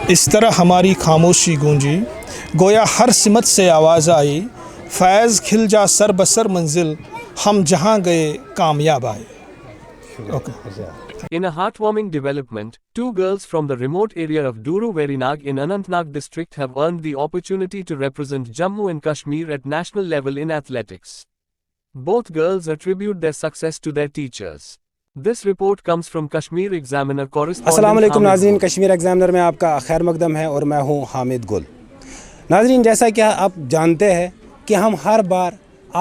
اس طرح ہماری خاموشی گونجی، گویا ہر سمت سے آواز آئی، فیض کھل جا سر بسر منزل، ہم جہاں گئے کامیاب آئے. In a heartwarming development, two girls from the remote area of Duru Verinag in Anantnag district have earned the opportunity to represent Jammu and Kashmir at national level in athletics. Both girls attribute their success to their teachers. This report comes from Kashmir Examiner correspondent. السلام علیکم Hamid ناظرین، Gul. Kashmir examiner میں آپ کا خیر مقدم ہے اور میں ہوں حامد گل. ناظرین، جیسا کہ آپ جانتے ہیں کہ ہم ہر بار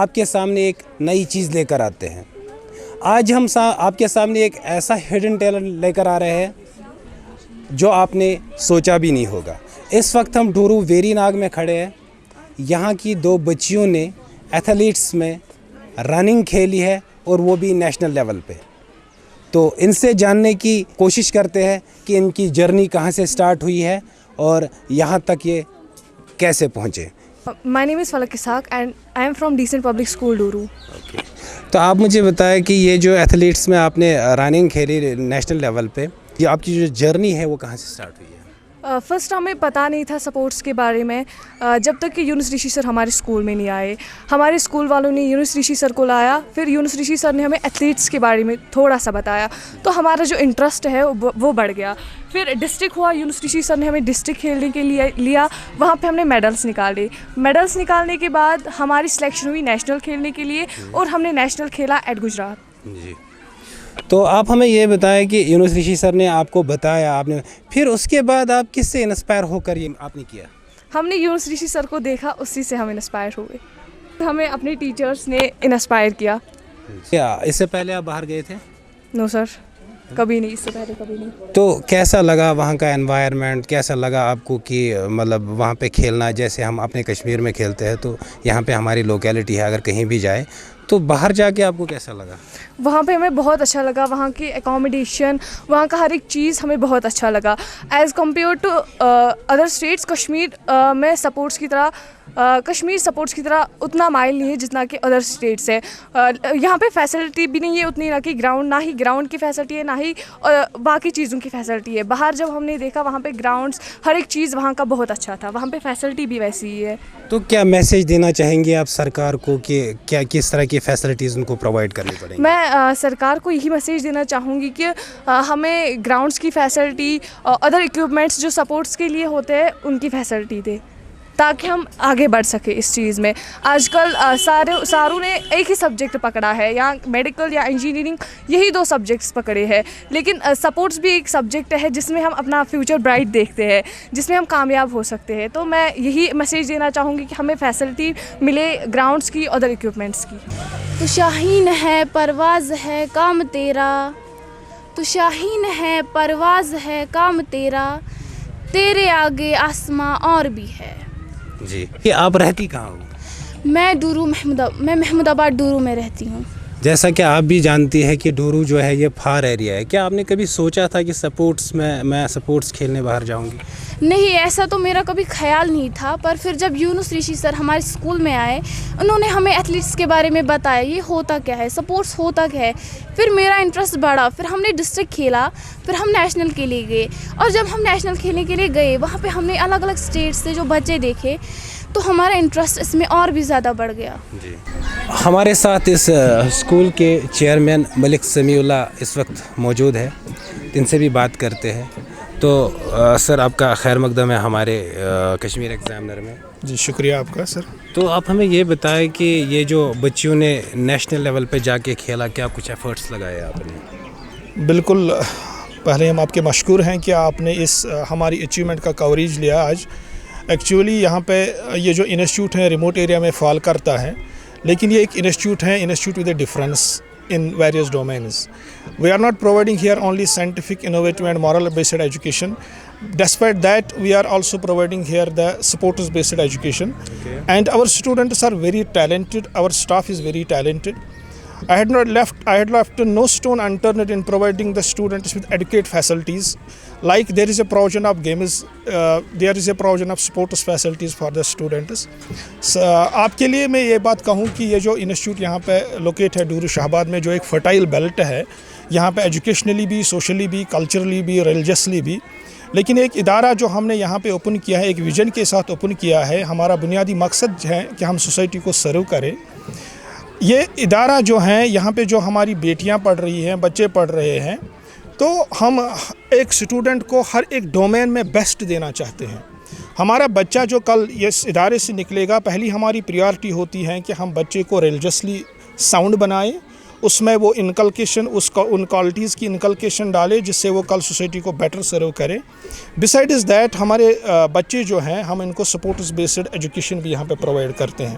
آپ کے سامنے ایک نئی چیز لے کر آتے ہیں. آج ہم آپ کے سامنے ایک ایسا ہڈن ٹیلنٹ لے کر آ رہے ہیں جو آپ نے سوچا بھی نہیں ہوگا. اس وقت ہم ڈورو ویری ناگ میں کھڑے ہیں. یہاں کی دو بچیوں نے ایتھلیٹس میں رننگ کھیلی ہے اور وہ بھی نیشنل لیول پہ. تو ان سے جاننے کی کوشش کرتے ہیں کہ ان کی جرنی کہاں سے سٹارٹ ہوئی ہے اور یہاں تک یہ کیسے پہنچے. My name is Falak Ishaq and I am from Decent Public School, Duru. تو آپ مجھے بتائیں کہ یہ جو ایتھلیٹس میں آپ نے رننگ کھیلی نیشنل لیول پہ، یہ آپ کی جو جرنی ہے وہ کہاں سے سٹارٹ ہوئی ہے؟ فرسٹ ہمیں پتہ نہیں تھا سپورٹس کے بارے میں جب تک کہ یونس رشی سر ہمارے اسکول میں نہیں آئے. ہمارے اسکول والوں نے یونس رشی سر کو لایا، پھر یونس رشی سر نے ہمیں ایتھلیٹس کے بارے میں تھوڑا سا بتایا، تو ہمارا جو انٹرسٹ ہے وہ بڑھ گیا. پھر ڈسٹرکٹ ہوا، یونس رشی سر نے ہمیں ڈسٹرکٹ کھیلنے کے لیے لیا، وہاں پہ ہم نے میڈلس نکالے. میڈلس نکالنے کے بعد ہماری سلیکشن ہوئی نیشنل کھیلنے کے لیے اور ہم نے نیشنل کھیلا ایٹ گجرات. جی، تو آپ ہمیں یہ بتائیں کہ یونس رشی سر نے آپ کو بتایا، آپ نے پھر اس کے بعد آپ کس سے انسپائر ہو کر یہ آپ نے کیا؟ ہم نے یونس رشی سر کو دیکھا، اسی سے ہم انسپائر ہوئے. ہمیں اپنے ٹیچرس نے انسپائر کیا. کیا اس سے پہلے آپ باہر گئے تھے؟ نو سر، کبھی نہیں، اس سے پہلے کبھی نہیں. تو کیسا لگا وہاں کا انوائرمنٹ، کیسا لگا آپ کو کہ مطلب وہاں پہ کھیلنا؟ جیسے ہم اپنے کشمیر میں کھیلتے ہیں تو یہاں پہ ہماری لوکیلٹی ہے، اگر کہیں بھی جائے تو باہر جا کے آپ کو کیسا لگا؟ وہاں پہ ہمیں بہت اچھا لگا. وہاں کی اکاموڈیشن، وہاں کا ہر ایک چیز ہمیں بہت اچھا لگا. As compare to other states, Kashmir میں سپورٹس کی طرح کشمیر سپورٹس کی طرح اتنا مائل نہیں ہے جتنا کہ ادر اسٹیٹس ہے. یہاں پہ فیسلٹی بھی نہیں ہے اتنی، نہ کہ گراؤنڈ، نہ ہی گراؤنڈ کی فیسلٹی ہے، نہ ہی باقی چیزوں کی فیسلٹی ہے. باہر جب ہم نے دیکھا وہاں پہ گراؤنڈس، ہر ایک چیز وہاں کا بہت اچھا تھا. وہاں پہ فیسلٹی بھی ویسی ہی ہے. تو کیا میسیج دینا چاہیں گے آپ سرکار کو کہ کیا کس طرح کی فیسلٹیز ان کو پرووائڈ کرنی پڑیں گی؟ میں سرکار کو یہی میسیج دینا چاہوں گی کہ ہمیں گراؤنڈس کی فیسلٹی، ادر اکوپمنٹس جو سپورٹس کے لیے ہوتے ہیں ان کی فیسلٹی دے تاکہ ہم آگے بڑھ سکیں اس چیز میں. آج کل ساروں نے ایک ہی سبجیکٹ پکڑا ہے، یا میڈیکل یا انجینئرنگ، یہی دو سبجیکٹس پکڑے ہیں. لیکن سپورٹس بھی ایک سبجیکٹ ہے جس میں ہم اپنا فیوچر برائٹ دیکھتے ہیں، جس میں ہم کامیاب ہو سکتے ہیں. تو میں یہی میسیج دینا چاہوں گی کہ ہمیں فیسلٹی ملے گراؤنڈس کی، ادر اکوپمنٹس کی. تو شاہین ہے پرواز ہے کام تیرا، تو شاہین ہے پرواز ہے کام تیرا، تیرے آگے آسماں اور بھی ہے. جی، کہ آپ رہتی کہاں ہو؟ میں محمود آباد ڈورو میں رہتی ہوں. جیسا کہ آپ بھی جانتی ہے کہ ڈورو جو ہے یہ فار ایریا ہے. کیا آپ نے کبھی سوچا تھا کہ میں سپورٹس کھیلنے باہر جاؤں گی؟ نہیں، ایسا تو میرا کبھی خیال نہیں تھا. پر پھر جب یونس رشی سر ہمارے اسکول میں آئے، انہوں نے ہمیں ایتھلیٹس کے بارے میں بتایا یہ ہوتا کیا ہے، سپورٹس ہوتا کیا ہے. پھر میرا انٹرسٹ بڑھا، پھر ہم نے ڈسٹرکٹ کھیلا، پھر ہم نیشنل کے لیے گئے. اور جب ہم نیشنل کھیلنے کے لیے گئے وہاں پہ ہم نے الگ الگ اسٹیٹ سے جو بچے دیکھے تو ہمارا انٹرسٹ اس میں اور بھی زیادہ بڑھ گیا. جی، ہمارے ساتھ اس اسکول کے چیئرمین ملک سمیع اللہ اس وقت موجود ہے، ان سے بھی بات کرتے ہیں. تو سر، آپ کا خیر مقدم ہے ہمارے کشمیر ایگزامنر میں. جی، شکریہ آپ کا سر. تو آپ ہمیں یہ بتائیں کہ یہ جو بچیوں نے نیشنل لیول پہ جا کے کھیلا، کیا کچھ ایفرٹس لگائے آپ نے؟ بالکل، پہلے ہم آپ کے مشکور ہیں کہ آپ نے اس ہماری اچیومنٹ کا کوریج لیا آج. ایکچولی یہاں پہ یہ جو انسٹیٹیوٹ ہے ریموٹ ایریا میں فال کرتا ہے، لیکن یہ ایک انسٹیٹیوٹ ہے، institute with a difference in various domains. We are not providing here only scientific, innovative and moral based education. Despite that, we are also providing here the supporters based education. Okay. And our students are very talented, our staff is very talented. I had left no stone unturned in providing the students with adequate facilities. Like there is a provision of games, there is a provision of sports facilities for the students. آپ کے لیے میں یہ بات کہوں کہ یہ جو انسٹیٹیوٹ یہاں پہ لوکیٹ ہے ڈورو شاہباد میں، جو ایک فرٹائل بیلٹ ہے، یہاں پہ ایجوکیشنلی بھی، سوشلی بھی، کلچرلی بھی، ریلیجسلی بھی لیکن ایک ادارہ جو ہم نے یہاں پہ اوپن کیا ہے، ایک ویژن کے ساتھ اوپن کیا ہے، ہمارا بنیادی مقصد ہے کہ ہم سوسائٹی کو سرو کریں۔ یہ ادارہ جو ہیں یہاں پہ جو ہماری بیٹیاں پڑھ رہی ہیں، بچے پڑھ رہے ہیں، تو ہم ایک اسٹوڈنٹ کو ہر ایک ڈومین میں بیسٹ دینا چاہتے ہیں۔ ہمارا بچہ جو کل اس ادارے سے نکلے گا، پہلی ہماری پریارٹی ہوتی ہے کہ ہم بچے کو ریلیجسلی ساؤنڈ بنائیں، اس میں وہ انکلکیشن ان کوالٹیز کی انکلکیشن ڈالے جس سے وہ کل سوسائٹی کو بیٹر سرو کرے۔ بسائڈز دیٹ ہمارے بچے جو ہیں ہم ان کو سپورٹس بیسڈ ایجوکیشن بھی یہاں پہ پرووائڈ کرتے ہیں۔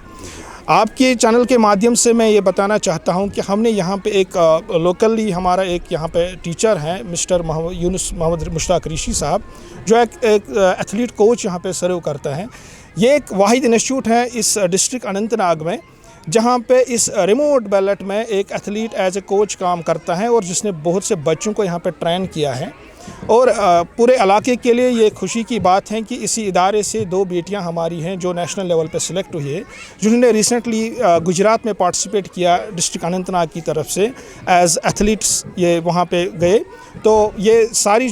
آپ کے چینل کے مادھیم سے میں یہ بتانا چاہتا ہوں کہ ہم نے یہاں پہ ایک لوکلی ہمارا ایک یہاں پہ ٹیچر ہیں مسٹر یونس محمد مشتاق ریشی صاحب، جو ایک ایتھلیٹ کوچ یہاں پہ سرو کرتا ہے۔ یہ ایک واحد انسٹیٹیوٹ ہے اس ڈسٹرکٹ اننت ناگ میں جہاں پہ اس ریموٹ بیلٹ میں ایک ایتھلیٹ ایز اے کوچ کام کرتا ہے اور جس نے بہت سے بچوں کو یہاں پہ ٹرین کیا ہے، اور پورے علاقے کے لیے یہ خوشی کی بات ہے کہ اسی ادارے سے 2 بیٹیاں ہماری ہیں جو نیشنل لیول پہ سلیکٹ ہوئی ہے، جنہوں نے ریسنٹلی گجرات میں پارٹیسپیٹ کیا ڈسٹرکٹ اننت ناگ کی طرف سے ایز ایتھلیٹس، یہ وہاں پہ گئے۔ تو یہ سارا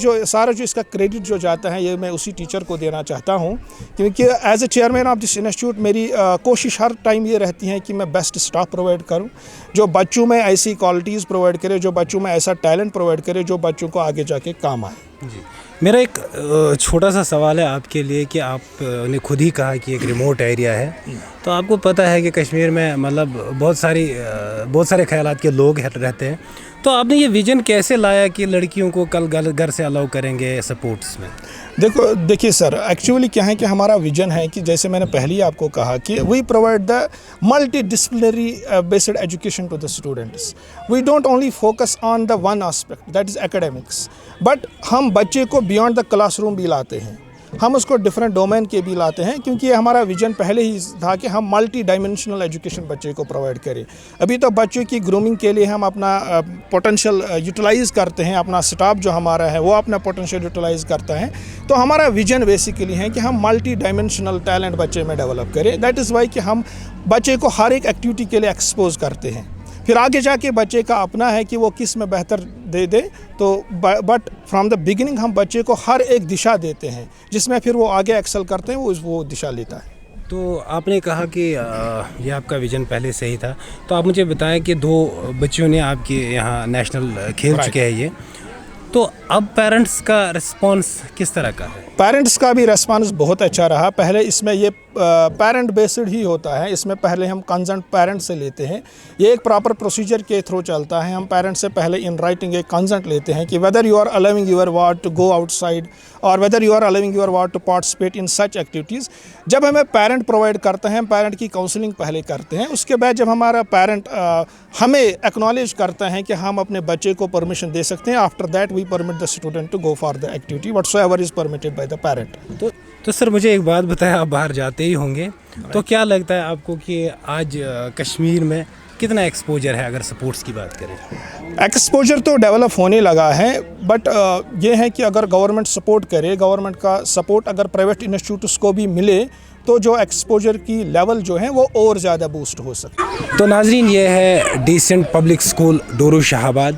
جو اس کا کریڈٹ جو جاتا ہے یہ میں اسی ٹیچر کو دینا چاہتا ہوں، کیونکہ as a chairman of this institute میری کوشش ہر ٹائم یہ رہتی ہے کہ میں بیسٹ اسٹاف پرووائڈ کروں، جو بچوں میں ایسی کوالٹیز پرووائڈ کرے، جو بچوں میں ایسا ٹیلنٹ پرووائڈ کرے جو بچوں کو آگے جا کے کام آئے۔ جی، میرا ایک چھوٹا سا سوال ہے آپ کے لیے کہ آپ نے خود ہی کہا کہ ایک ریموٹ ایریا ہے، تو آپ کو پتہ ہے کہ کشمیر میں مطلب بہت سارے خیالات کے لوگ رہتے ہیں، تو آپ نے یہ ویژن کیسے لایا کہ لڑکیوں کو کل گھر سے الاؤ کریں گے سپورٹس میں؟ دیکھیے سر، ایکچولی کیا ہے کہ ہمارا ویژن ہے کہ جیسے میں نے پہلے ہی آپ کو کہا کہ we provide the multidisciplinary based education to the students. We don't only focus on the one aspect that is academics, but ہم بچے کو بیانڈ دا کلاس روم بھی لاتے ہیں، ہم اس کو ڈفرینٹ ڈومین کے بھی لاتے ہیں، کیونکہ یہ ہمارا ویژن پہلے ہی تھا کہ ہم ملٹی ڈائمینشنل ایجوکیشن بچے کو پرووائڈ کریں۔ ابھی تو بچوں کی گرومنگ کے لیے ہم اپنا پوٹینشیل یوٹیلائز کرتے ہیں، اپنا اسٹاف جو ہمارا ہے وہ اپنا پوٹینشیل یوٹیلائز کرتا ہے، تو ہمارا ویژن بیسیکلی ہے کہ ہم ملٹی ڈائمینشنل ٹیلنٹ بچے میں ڈیولپ کریں۔ دیٹ از وائی کہ ہم بچے کو ہر ایک ایکٹیویٹی کے لیے ایکسپوز کرتے ہیں، پھر آگے جا کے بچے کا اپنا ہے کہ وہ کس میں بہتر دے تو بٹ فرام دا بگننگ ہم بچے کو ہر ایک دشا دیتے ہیں جس میں پھر وہ آگے ایکسل کرتے ہیں، وہ دشا لیتا ہے۔ تو آپ نے کہا کہ یہ آپ کا ویژن پہلے سے ہی تھا، تو آپ مجھے بتائیں کہ 2 بچیوں نے آپ کے یہاں نیشنل کھیل چکے ہیں، یہ تو اب پیرنٹس کا رسپانس کس طرح کا ہے؟ پیرنٹس کا بھی ریسپانس بہت اچھا رہا۔ پہلے اس میں یہ پیرنٹ بیسڈ ہی ہوتا ہے، اس میں پہلے ہم کنسنٹ پیرنٹ سے لیتے ہیں، یہ ایک پراپر پروسیجر کے تھرو چلتا ہے۔ ہم پیرنٹ سے پہلے ان رائٹنگ ایک کنسنٹ لیتے ہیں کہ whether you are allowing your ward to go outside اور whether you are allowing your ward to participate in such activities. جب ہمیں پیرنٹ پرووائڈ کرتے ہیں، پیرنٹ کی کاؤنسلنگ پہلے کرتے ہیں، اس کے بعد جب ہمارا پیرنٹ ہمیں ایکنالج کرتا ہے کہ ہم اپنے بچے کو پرمیشن دے سکتے ہیں، after that we permit the student to go for the activity whatsoever is permitted by the parent. تو سر مجھے ایک بات بتایا، آپ باہر جاتے ہی ہوں گے، تو کیا لگتا ہے آپ کو کہ آج کشمیر میں کتنا ایکسپوجر ہے اگر سپورٹس کی بات کریں؟ ایکسپوجر تو ڈیولپ ہونے لگا ہے، بٹ یہ ہے کہ اگر گورنمنٹ سپورٹ کرے، گورنمنٹ کا سپورٹ اگر پرائیویٹ انسٹیٹیوٹس کو بھی ملے تو جو ایکسپوجر کی لیول جو ہے وہ اور زیادہ بوسٹ ہو سکتا ہے۔ تو ناظرین، یہ ہے ڈیسنٹ پبلک اسکول ڈورو شاہ آباد،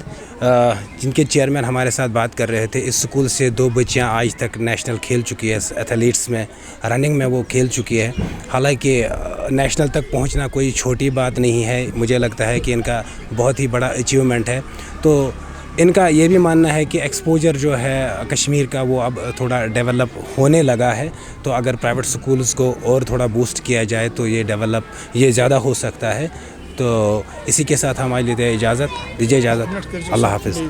جن کے چیئرمین ہمارے ساتھ بات کر رہے تھے۔ اس اسکول سے 2 بچیاں آج تک نیشنل کھیل چکی ہے، ایتھلیٹس میں رننگ میں وہ کھیل چکی ہے۔ حالانکہ نیشنل تک پہنچنا کوئی چھوٹی بات نہیں ہے، مجھے لگتا ہے کہ ان کا بہت ہی بڑا اچیومنٹ ہے۔ تو ان کا یہ بھی ماننا ہے کہ ایکسپوجر جو ہے کشمیر کا وہ اب تھوڑا ڈیولپ ہونے لگا ہے، تو اگر پرائیویٹ سکولز کو اور تھوڑا بوسٹ کیا جائے تو یہ زیادہ ہو سکتا ہے۔ تو اسی کے ساتھ ہمارے لیے اجازت دیجیے، اللہ حافظ۔